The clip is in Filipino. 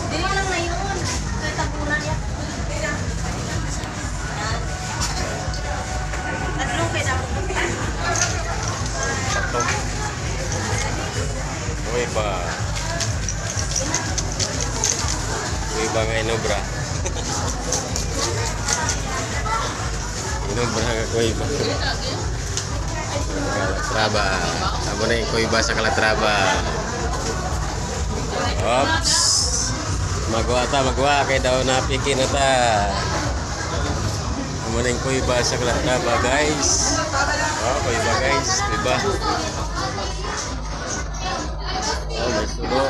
Hindi lang na yun. Kaya tabunan niya. Tatlong kaya dapat. Sakto. Uy ba? Uy ba nga inobra? Inobra nga kuy ba? Kalatraba. Amo na yung kuy ba sa Kalatraba? Oops. Magawa kay daw napikin na ta. Amo na yung kuy ba sa Kalatraba guys. Oh, kuy ba guys? Diba? Oh, may tulo.